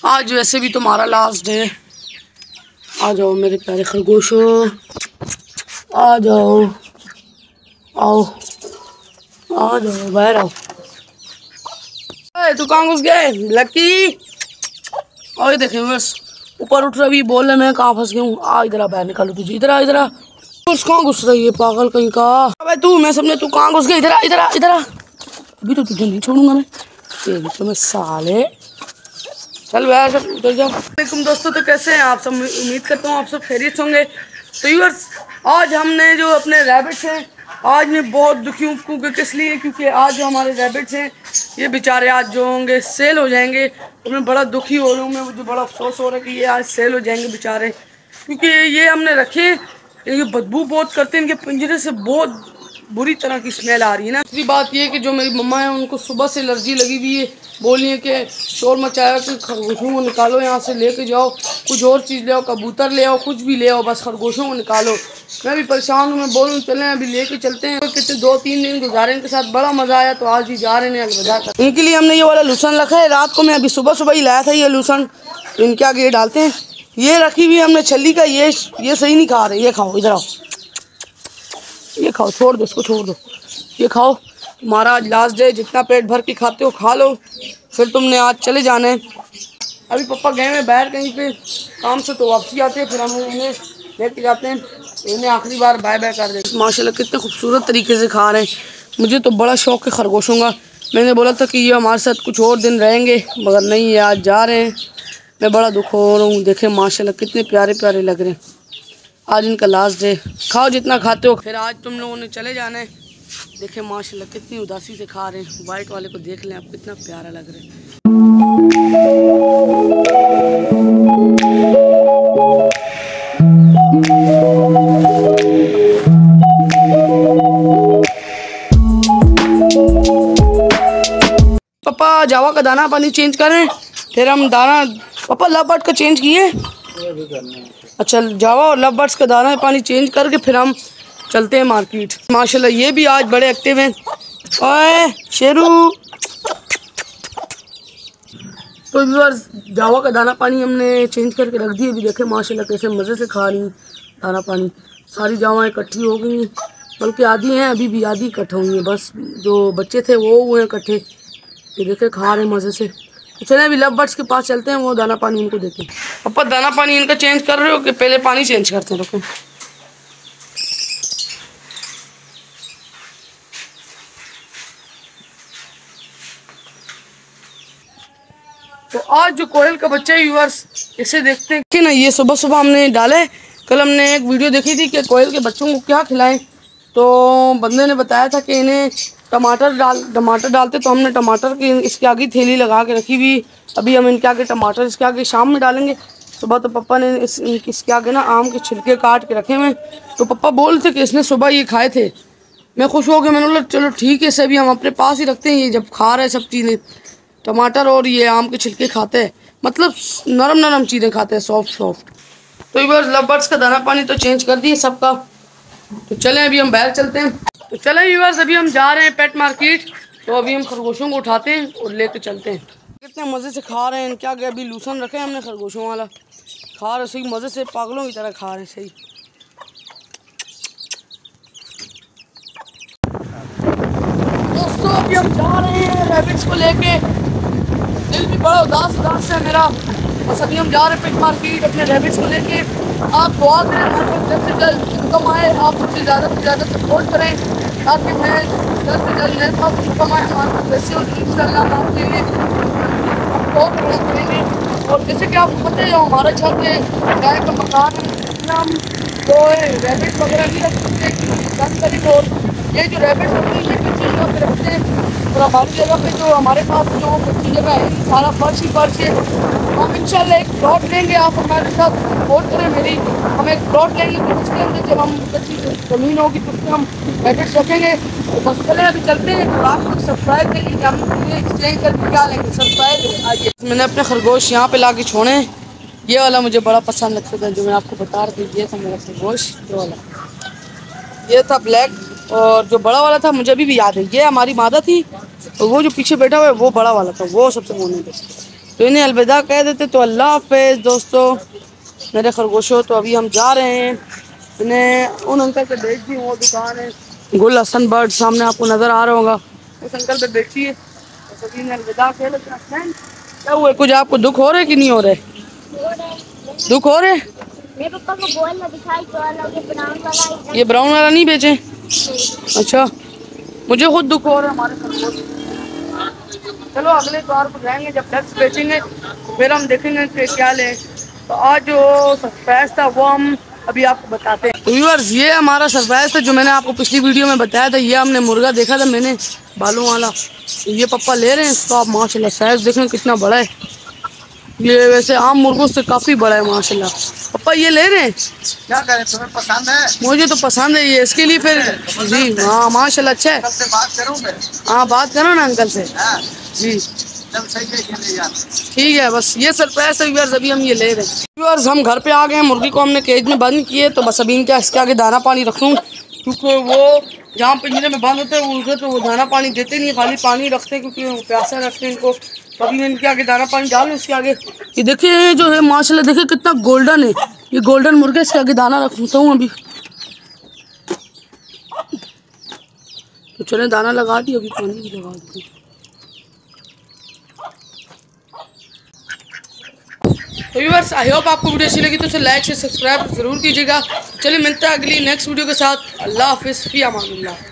आज वैसे भी तुम्हारा लास्ट डे। आ जाओ मेरे प्यारे खरगोशों, आ जाओ, आओ आ जाओ, बाहर आओ। तू कहाँ घुस गए लकी? और देखे बस ऊपर उठ रही बोल रहे मैं कहाँ फंस गया हूँ। आ इधर आ, बाहर निकालो तुझे। इधर आ, इधर आ। कहाँ घुस रही है पागल कहीं का? अबे तू, मैं समझे तू कहाँ घुस गया? इधर आ, इधर आ, इधर आ। अभी तो तुझे नहीं छोड़ूंगा मैं, तेरी तो मैं साले। चल बाहर सब उतर जाओ। वालेकुम दोस्तों, तो कैसे हैं आप सब? उम्मीद करता हूँ आप सब खैरियत होंगे। तो व्यूअर्स, आज हमने जो अपने रैबिट्स हैं, आज मैं बहुत दुखी हूँ। क्योंकि किस लिए? क्योंकि आज जो हमारे रैबिट्स हैं ये बेचारे आज जो होंगे सेल हो जाएंगे। तो मैं बड़ा दुखी हो रहा हूँ, मैं मुझे बड़ा अफसोस हो रहा है कि ये आज सेल हो जाएंगे बेचारे। क्योंकि ये हमने रखे, ये बदबू बहुत करते हैं, इनके पिंजरे से बहुत बुरी तरह की स्मेल आ रही है ना। दूसरी बात ये कि जो मेरी मम्मा है उनको सुबह से एलर्जी लगी हुई है। बोली है कि शोर मचाया कि खरगोशों को निकालो यहाँ से, लेके जाओ कुछ और चीज़ ले आओ, कबूतर ले आओ, कुछ भी ले आओ, बस खरगोशों को निकालो। मैं भी परेशान हूँ, मैं बोलूँ चलें अभी लेके चलते हैं। कितने 2-3 दिन गुजारे इनके साथ, बड़ा मज़ा आया, तो आज ही जा रहे हैं अलविदा कर। इनके लिए हमने ये वाला लूसन रखा है। रात को मैं अभी सुबह सुबह ही लाया था ये लूसन, तो इनके आगे ये डालते हैं। ये रखी हुई हमने छली का, ये सही नहीं खा रहे। ये खाओ, इधर आओ, ये खाओ, छोड़ दो इसको, छोड़ दो, ये खाओ। तुम्हारा आज लास्ट डे, जितना पेट भर के खाते हो खा लो, फिर तुमने आज चले जाना है। अभी पापा गए हैं बाहर कहीं पे काम से, तो वापसी आते हैं, फिर हम इन्हें लेके जाते हैं, इन्हें आखिरी बार बाय बाय कर देते हैं। माशाल्लाह कितने खूबसूरत तरीके से खा रहे हैं। मुझे तो बड़ा शौक़ है खरगोशों का। मैंने बोला था कि ये हमारे साथ कुछ और दिन रहेंगे, मगर नहीं, ये आज जा रहे हैं। मैं बड़ा दुख हो रहा हूँ। देखें माशाल्लाह कितने प्यारे प्यारे लग रहे हैं। आज इनका लास्ट डे, खाओ जितना खाते हो, फिर आज तुम लोगों ने चले जाना है। देखें माशाल्लाह कितनी उदासी से खा रहे हैं। वाइट वाले को देख लें आप, कितना प्यारा लग रहा है। पापा जावा का दाना पानी चेंज करें, फिर हम दाना। पापा लव बर्ड का चेंज किए? अच्छा, जावा और लव बर्ड्स का दाना पानी चेंज करके फिर हम चलते हैं मार्केट। माशाल्लाह ये भी आज बड़े एक्टिव हैं। ओए शेरू। तो व्यूअर्स, जावा का दाना पानी हमने चेंज करके रख दिए। अभी देखें माशाल्लाह कैसे मज़े से खा रही दाना पानी। सारी जावाएँ इकट्ठी हो गई हैं, बल्कि आधी हैं अभी भी, आधी इकट्ठा हुई हैं। बस जो बच्चे थे वो हुए इकट्ठे। ये देखे खा रहे हैं मज़े से। तो चले अभी लव बर्ड्स के पास चलते हैं, वो दाना पानी इनको देते हैं। पापा दाना पानी इनका चेंज कर रहे हो कि पहले पानी चेंज करते हैं? रुको। तो आज जो कोयल का बच्चा है व्यूअर्स, इसे देखते हैं कि ना, ये सुबह सुबह हमने डाले। कल हमने एक वीडियो देखी थी कि कोयल के बच्चों को क्या खिलाएं, तो बंदे ने बताया था कि इन्हें टमाटर डालते। तो हमने टमाटर की इसके आगे थैली लगा के रखी हुई। अभी हम इनके आगे टमाटर इसके आगे शाम में डालेंगे। सुबह तो पापा ने इसके आगे ना आम के छिलके काट के रखे हुए। तो पापा बोल थे कि इसने सुबह ये खाए थे। मैं खुश हो गया, मैंने बोला चलो ठीक है, इसे भी हम अपने पास ही रखते हैं। ये जब खा रहे सब चीज़ें, टमाटर और ये आम के छिलके खाते हैं, मतलब नरम नरम चीज़ें खाते हैं, सॉफ्ट सॉफ्ट। तो ये बस लव बर्ड्स का दाना पानी तो चेंज कर दिए सबका। तो चलें अभी हम बाहर चलते हैं। तो चलें व्यूअर्स, अभी हम जा रहे हैं पेट मार्केट। तो अभी हम खरगोशों को उठाते हैं और लेके चलते हैं। कितने मज़े से खा रहे हैं। क्या गया, अभी लूसन रखे हमने खरगोशों वाला, खा रहे सही मज़े से, पागलों की तरह खा रहे हैं सही। दोस्तों अभी हम जा रहे हैं रैबिट्स को लेके। दिल भी बड़ा उदास है मेरा। बस अभी हम जा रहे हैं पेट मार्केट अपने रैबिट्स को लेके। आप दुआ करें जल्द से जल्द इनकम आए, आप मुझे ज़्यादा से ज़्यादा सपोर्ट करें ताकि मैं जल्द से जल्द मेरे पास इनकम आए। हमारे पैसे और इंशाल्लाह आपके लिए बहुत बड़ा करेंगे। और जैसे कि आपको पता है जो हमारा छत है, गाय का मकान है, हम तो रैबिट्स वगैरह नहीं रख सकते। और ये जो रैबिट्स होती है ये कच्ची जगह पे रखते हैं, और हमारी जगह पे जो हमारे पास जो कच्ची जगह है सारा फर्श ही फर्श है। हम इंशाल्लाह एक प्लॉट लेंगे, आप हमारे साथ सपोर्ट करें मेरी। हम एक प्लॉट लेंगे तो उसके अंदर जब हम कच्ची ज़मीन होगी तो उसमें हम रैबिट्स रखेंगे। तो बस चले अभी चलते हैं। तो आप लोग सब्सक्राइब करिए, हम एक्सचेंज करके क्या लेंगे, सब्सक्राइब। आइए, मैंने अपने खरगोश यहाँ पे ला के छोड़े। ये वाला मुझे बड़ा पसंद लगता था, जो मैं आपको बता रही थी। ये था मेरा खरगोश, ये वाला, ये था ब्लैक। और जो बड़ा वाला था मुझे अभी भी याद है, ये हमारी मादा थी। और वो जो पीछे बैठा हुआ है वो बड़ा वाला था, वो सबसे मोने थे। तो इन्हें अलविदा कह देते। तो अल्लाह हाफिज़ दोस्तों मेरे खरगोशों। तो अभी हम जा रहे हैं, इन्हें उन अंकल पे बेच दी। वो दुकान है गुल हसन बर्ड, सामने आपको नज़र आ रहा होगा, उस अंकल पे बेची है। तो सभी ने अलविदा कह देते हैं। क्या हुआ, कुछ आपको दुख हो रहा है कि नहीं हो रहा है? दुख हो रहे? मेरे पापा को बोलना दिखाई तो ये ब्राउन वाला नहीं बेचे। अच्छा, मुझे खुद दुख हो रहा है हमारे खरगोश। चलो अगले बार को जाएंगे जब डक्स बेचेंगे फिर हम देखेंगे कि क्या लें। तो आज जो सरप्राइज था वो हम अभी आपको बताते हैं। व्यूअर्स ये हमारा सरप्राइज था जो मैंने आपको पिछली वीडियो में बताया था। ये हमने मुर्गा देखा था मैंने बालों वाला, ये पापा ले रहे हैं इसको। आप माशाल्लाह साइज देखें कितना बड़ा है। ये वैसे आम मुर्गों से काफ़ी बड़ा है माशाल्लाह। पापा ये ले रहे हैं, क्या करें, तुम्हें पसंद है? मुझे तो पसंद है ये, इसके लिए फिर जी हाँ माशाल्लाह अच्छा है। अंकल से बात करूं मैं? हाँ बात करो ना अंकल से। हाँ जी चल सही है यार। ठीक है, बस ये सरप्राइज है व्यूअर्स, अभी हम ये ले रहे हैं। व्यूअर्स हम घर पे आ गए हैं, मुर्गी को हमने केज में बंद किए। तो बस अभी इनके इसके आगे दाना पानी रखूँ, क्योंकि वो जहाँ पिंजरे में बंद होते हैं उनको तो वो दाना पानी देते नहीं, खाली पानी रखते हैं क्योंकि वो प्यासा रखते हैं इनको। तो अभी मैं इनके आगे दाना पानी डालूँ। इसके आगे ये देखिए जो है माशाल्लाह देखिए कितना गोल्डन है, ये गोल्डन मुर्गा। इसके आगे दाना रखता हूँ अभी। तो चले दाना लगा दी, अभी पानी भी लगा दी। तो व्यूअर्स आई होप आपको वीडियो अच्छी लगी तो उसे लाइक से सब्सक्राइब जरूर कीजिएगा। चलिए मिलते हैं अगली नेक्स्ट वीडियो के साथ। अल्लाह हाफिज़, फी अमानिल्लाह।